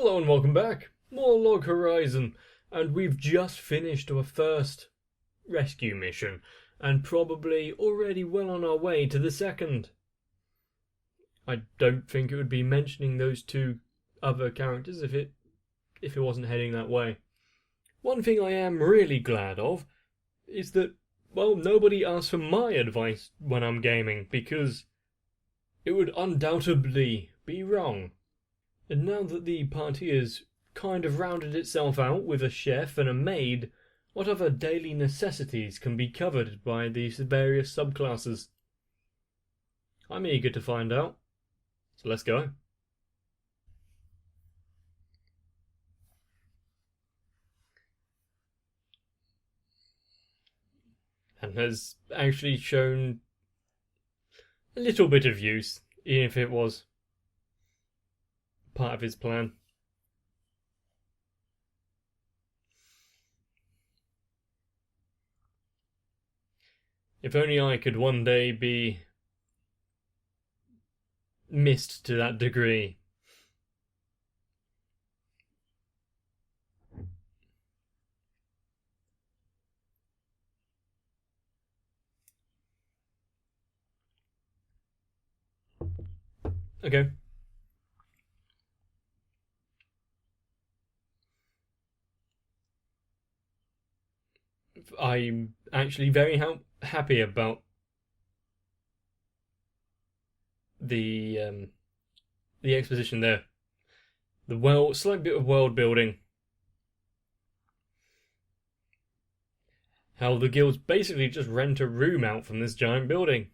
Hello and welcome back. More Log Horizon, and we've just finished our first rescue mission, and probably already well on our way to the second. I don't think it would be mentioning those two other characters if it wasn't heading that way. One thing I am really glad of is that, well, nobody asks for my advice when I'm gaming, because it would undoubtedly be wrong. And now that the party has kind of rounded itself out with a chef and a maid, what other daily necessities can be covered by these various subclasses? I'm eager to find out. So let's go. And has actually shown a little bit of use, even if it was part of his plan. If only I could one day be missed to that degree. Okay. I'm actually very happy about the exposition there. The slight bit of world building. How the guilds basically just rent a room out from this giant building.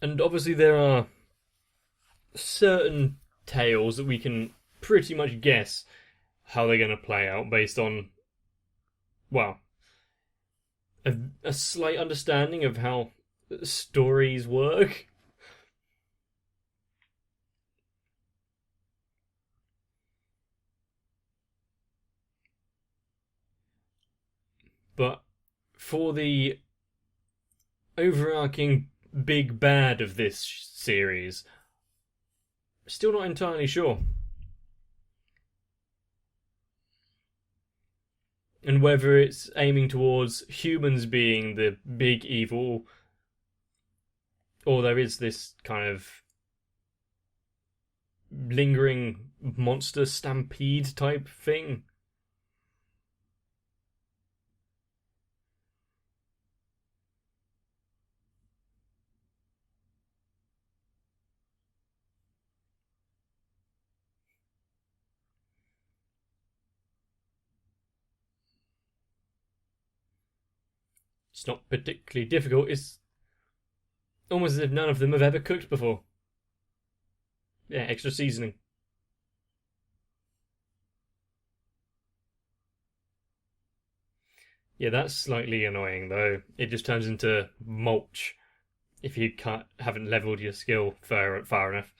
And obviously there are certain tales that we can pretty much guess how they're going to play out based on, well, a slight understanding of how stories work. But for the overarching big bad of this series, still not entirely sure. And whether it's aiming towards humans being the big evil, or there is this kind of lingering monster stampede type thing. It's not particularly difficult. It's almost as if none of them have ever cooked before. Yeah, extra seasoning. Yeah, that's slightly annoying though. It just turns into mulch if you haven't leveled your skill far enough.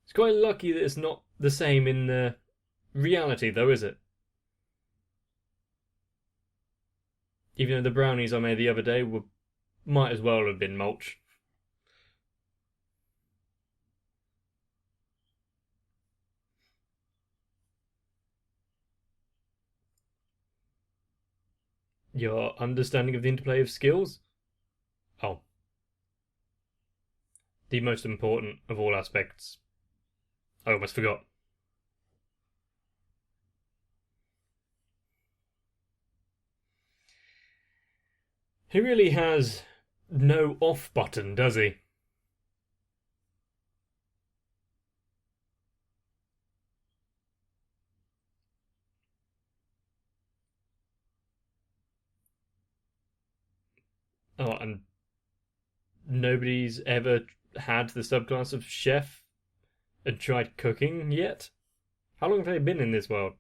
It's quite lucky that it's not the same in the reality though, is it? Even though the brownies I made the other day might as well have been mulch. Your understanding of the interplay of skills? Oh, the most important of all aspects. I almost forgot. He really has no off button, does he? Oh, and nobody's ever had the subclass of chef and tried cooking yet? How long have they been in this world?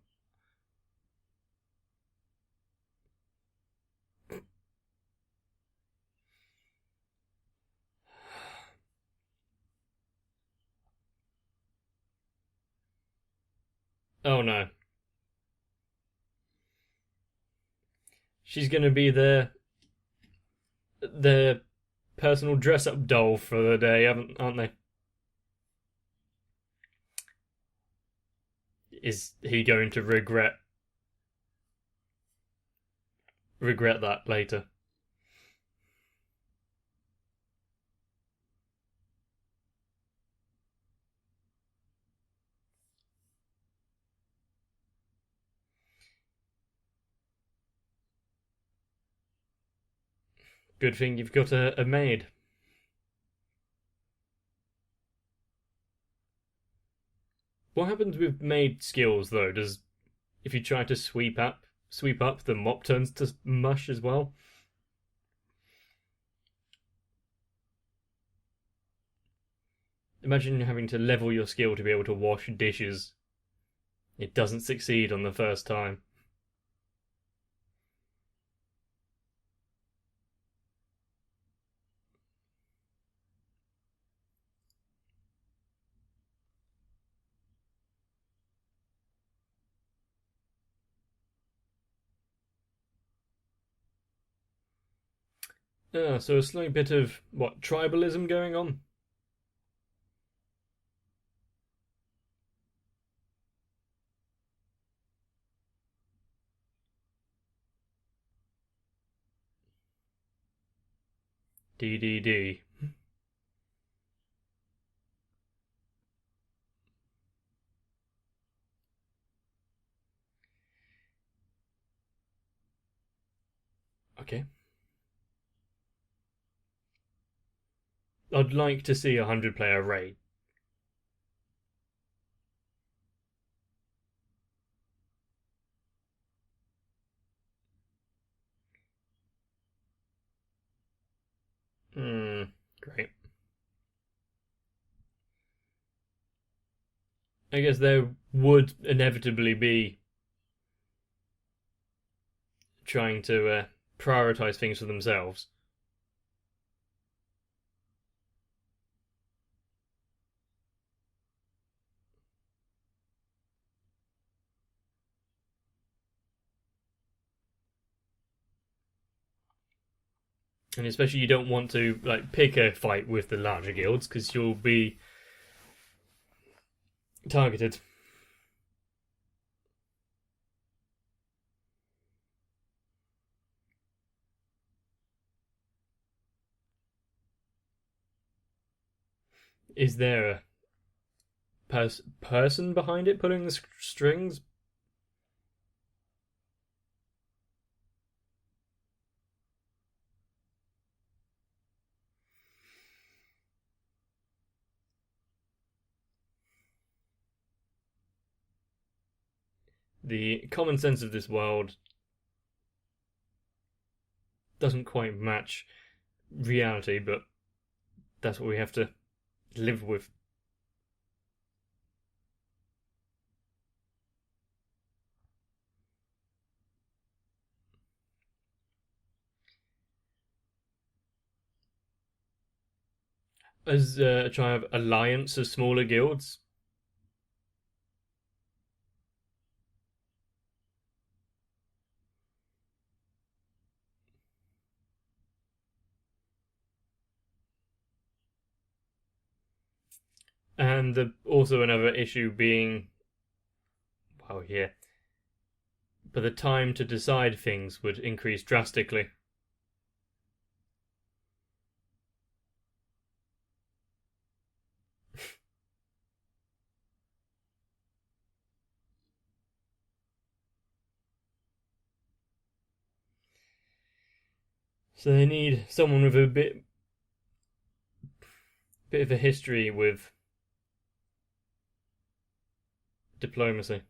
Oh no. She's gonna be their personal dress up doll for the day, aren't they? Is he going to regret that later? Good thing you've got a maid. What happens with maid skills though? Does if you try to sweep up, the mop turns to mush as well? Imagine having to level your skill to be able to wash dishes. It doesn't succeed on the first time. So a slight bit of what tribalism going on. DDD. Okay. I'd like to see a 100-player raid. Great. I guess there would inevitably be trying to prioritize things for themselves. And especially you don't want to like pick a fight with the larger guilds because you'll be targeted. Is there a person behind it pulling the strings? The common sense of this world doesn't quite match reality, but that's what we have to live with. As a kind of alliance of smaller guilds. And also another issue being, well, yeah, but the time to decide things would increase drastically. So they need someone with a bit of a history with diplomacy.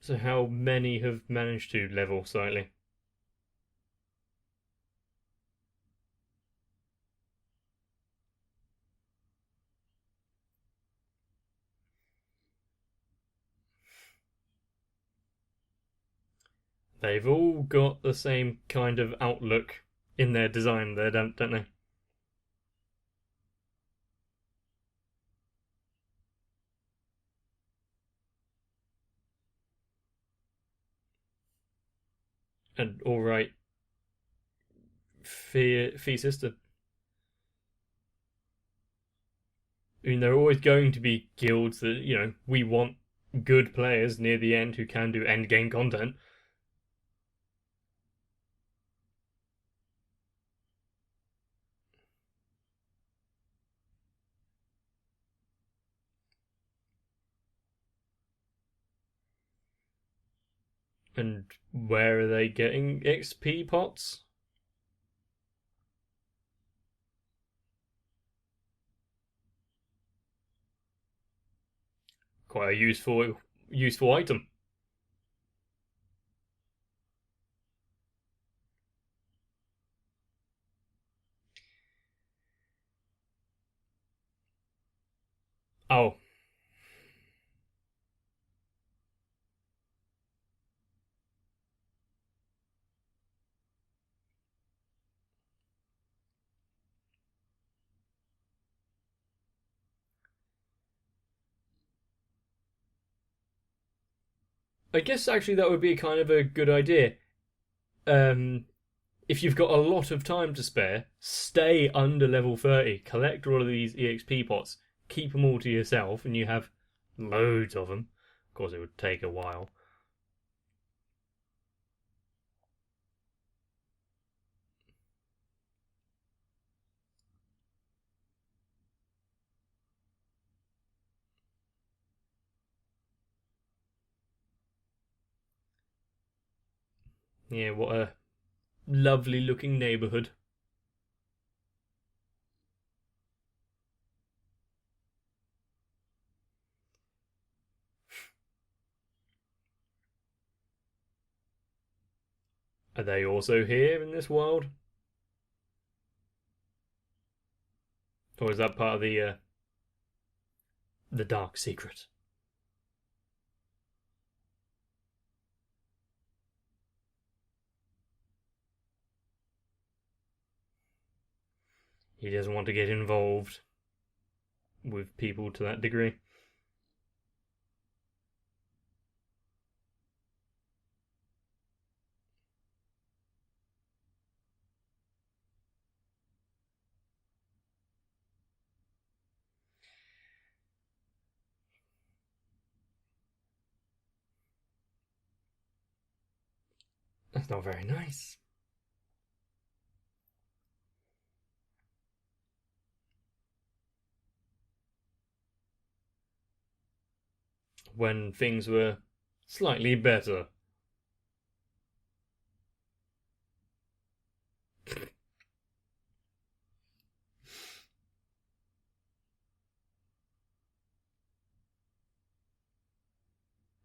So how many have managed to level slightly? They've all got the same kind of outlook in their design there, don't they? And alright, Fee Sister. I mean, there are always going to be guilds that, we want good players near the end who can do end game content. And where are they getting XP pots? Quite a useful item. Oh, I guess actually that would be kind of a good idea. Um, if you've got a lot of time to spare, stay under level 30, collect all of these EXP pots, keep them all to yourself, and you have loads of them. Of course, it would take a while. Yeah, what a lovely looking neighbourhood. Are they also here in this world? Or is that part of the dark secret? He doesn't want to get involved with people to that degree. That's not very nice. When things were slightly better.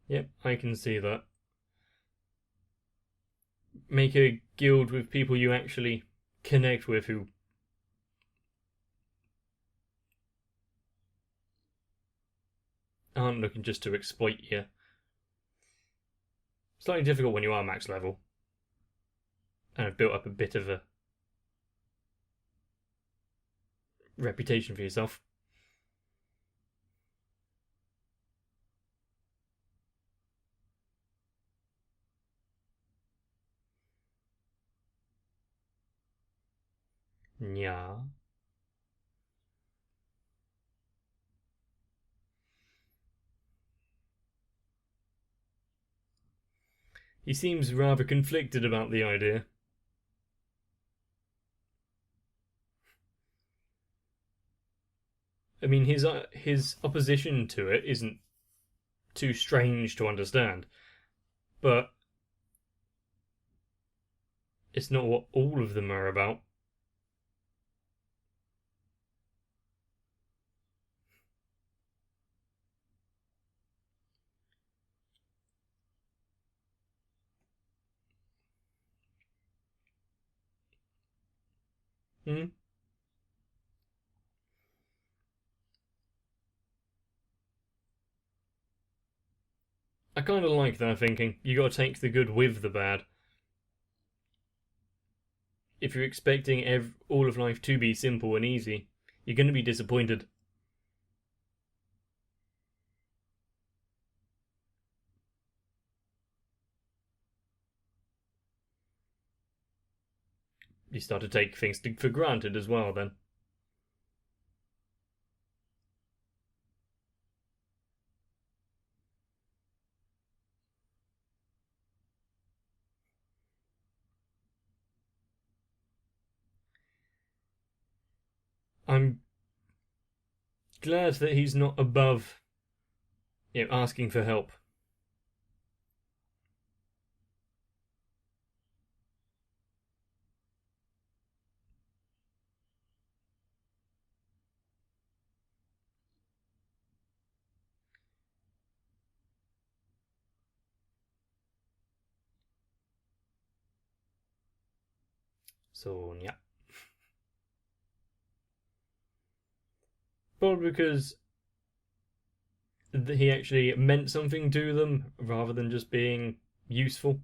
Yep, I can see that. Make a guild with people you actually connect with who aren't looking just to exploit you. Slightly difficult when you are max level and have built up a bit of a reputation for yourself. Yeah. He seems rather conflicted about the idea. I mean, his opposition to it isn't too strange to understand, but it's not what all of them are about. Hmm? I kind of like that thinking. You gotta take the good with the bad. If you're expecting all of life to be simple and easy, you're gonna be disappointed. You start to take things for granted as well, then. I'm glad that he's not above, asking for help. So, yeah. Probably because he actually meant something to them rather than just being useful.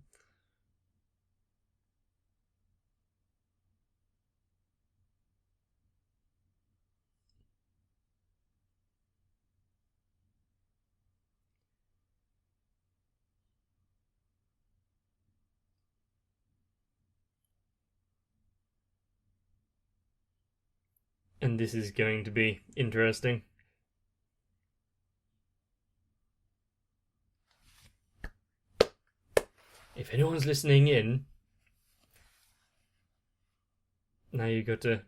And this is going to be interesting. If anyone's listening in, now you've got a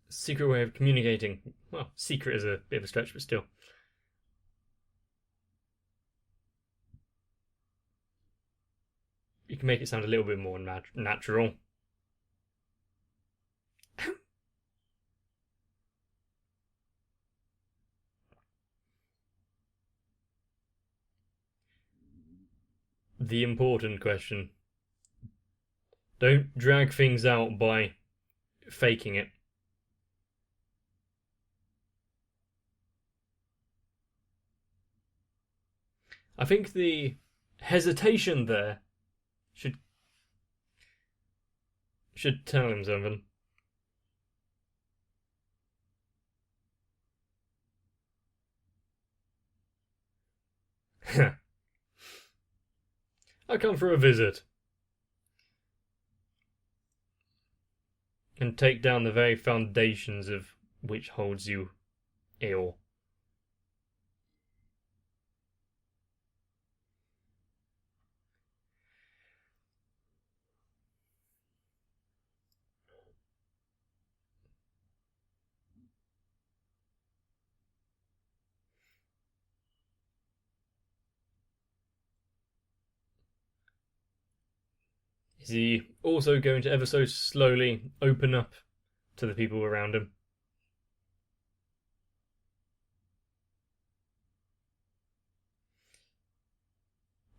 secret way of communicating. Well, secret is a bit of a stretch, but still. You can make it sound a little bit more natural. The important question. Don't drag things out by faking it. I think the hesitation there should tell him something. I come for a visit. And take down the very foundations of which holds you ill. Is he also going to ever so slowly open up to the people around him?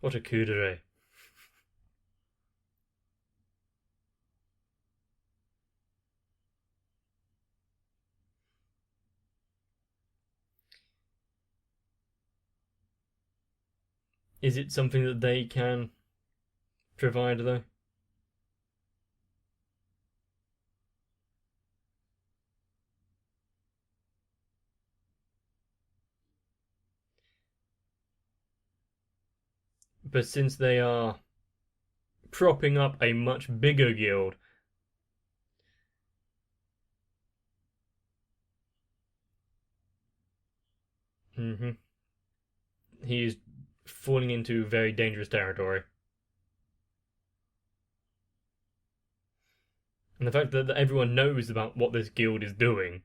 What a coup de Is it something that they can provide, though? But since they are propping up a much bigger guild, he is falling into very dangerous territory. And the fact that everyone knows about what this guild is doing.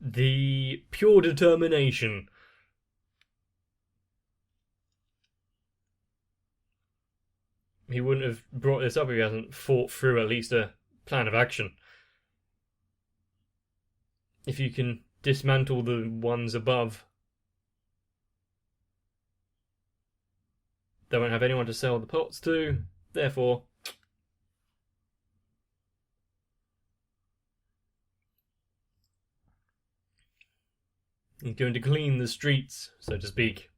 The pure determination. He wouldn't have brought this up if he hasn't thought through at least a plan of action. If you can dismantle the ones above, They won't have anyone to sell the pots to, therefore he's going to clean the streets, so to speak.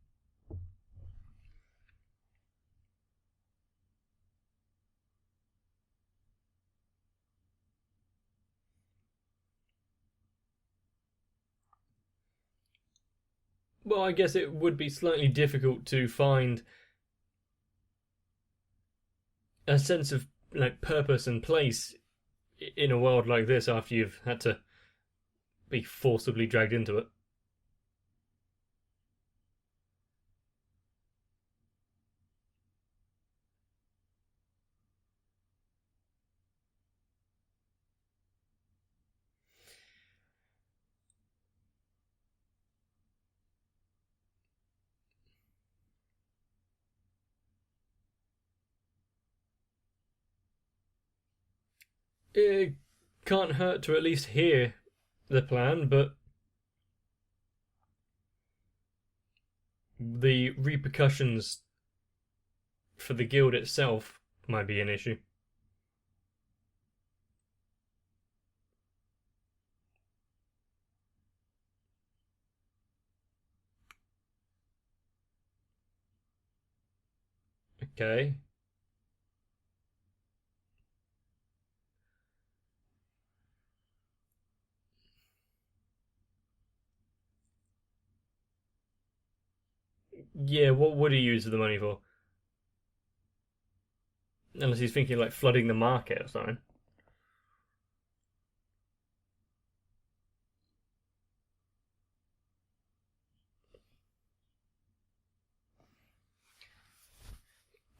Well, I guess it would be slightly difficult to find a sense of like purpose and place in a world like this after you've had to be forcibly dragged into it. It can't hurt to at least hear the plan, but the repercussions for the guild itself might be an issue. Okay. Yeah, what would he use the money for? Unless he's thinking like flooding the market or something.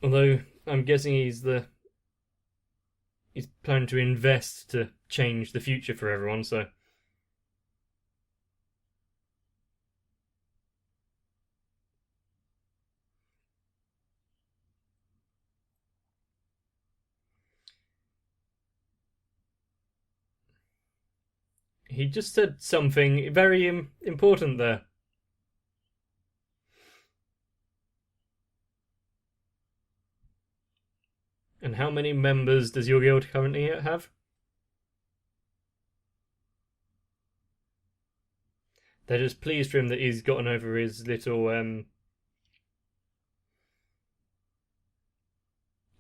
Although I'm guessing he's planning to invest to change the future for everyone, so he just said something very important there. And how many members does your guild currently have? They're just pleased for him that he's gotten over his little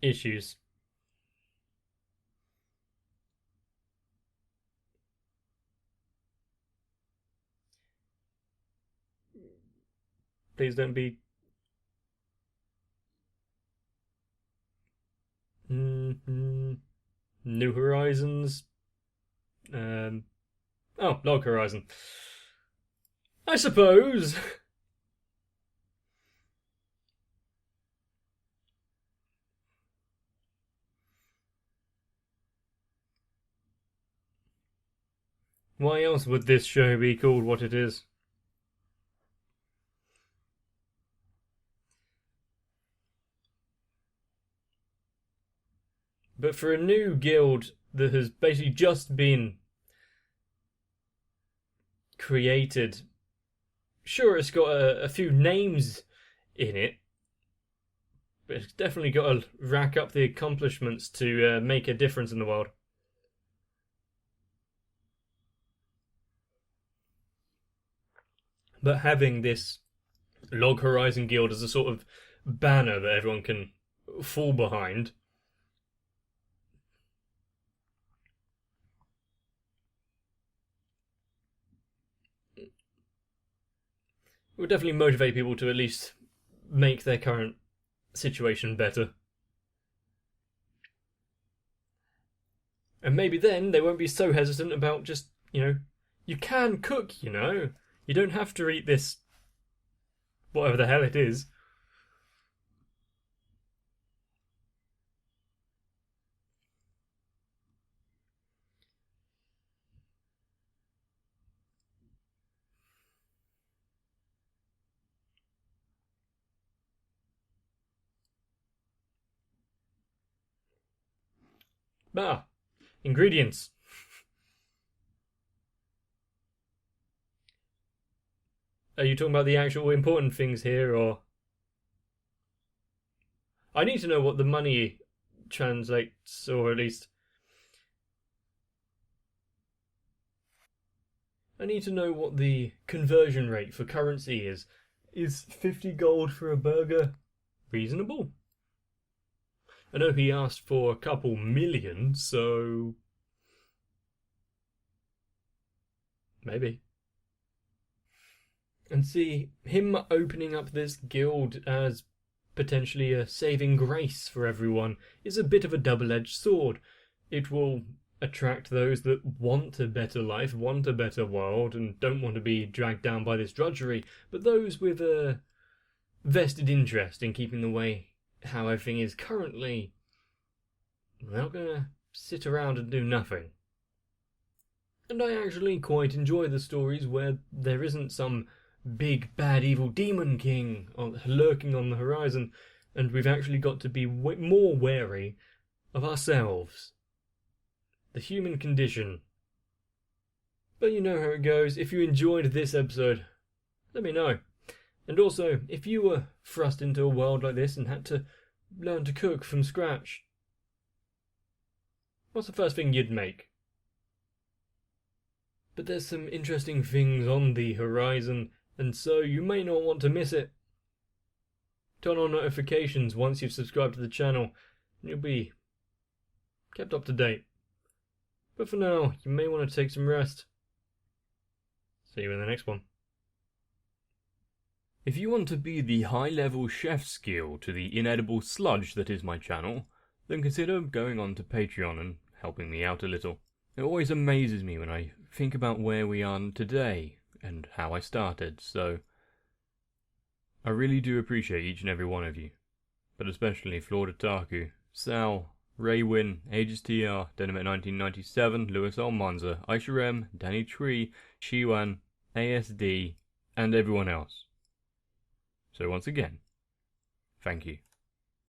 issues. Please don't be. New Horizons. Oh, Log Horizon. I suppose. Why else would this show be called what it is? But for a new guild that has basically just been created, sure, it's got a few names in it, but it's definitely got to rack up the accomplishments to make a difference in the world. But having this Log Horizon Guild as a sort of banner that everyone can fall behind would definitely motivate people to at least make their current situation better. And maybe then they won't be so hesitant about just, you can cook, You don't have to eat this, whatever the hell it is. Ah, ingredients. Are you talking about the actual important things here, or? I need to know what the money translates, or at least I need to know what the conversion rate for currency is. Is 50 gold for a burger reasonable? I know he asked for a couple million, so maybe. And see, him opening up this guild as potentially a saving grace for everyone is a bit of a double-edged sword. It will attract those that want a better life, want a better world, and don't want to be dragged down by this drudgery, but those with a vested interest in keeping the way how everything is currently, they're not going to sit around and do nothing. And I actually quite enjoy the stories where there isn't some big bad evil demon king lurking on the horizon, and we've actually got to be more wary of ourselves, the human condition. But you know how it goes. If you enjoyed this episode, let me know. And also, if you were thrust into a world like this and had to learn to cook from scratch, what's the first thing you'd make? But there's some interesting things on the horizon, and so you may not want to miss it. Turn on notifications once you've subscribed to the channel, and you'll be kept up to date. But for now, you may want to take some rest. See you in the next one. If you want to be the high-level chef skill to the inedible sludge that is my channel, then consider going on to Patreon and helping me out a little. It always amazes me when I think about where we are today and how I started, so I really do appreciate each and every one of you, but especially Florida Taku, Sal, Raywin, Aegis TR, Dynamite 1997, Lewis Almanza, Aisha M, Danny Tree, Shiwan, ASD, and everyone else. So once again, thank you.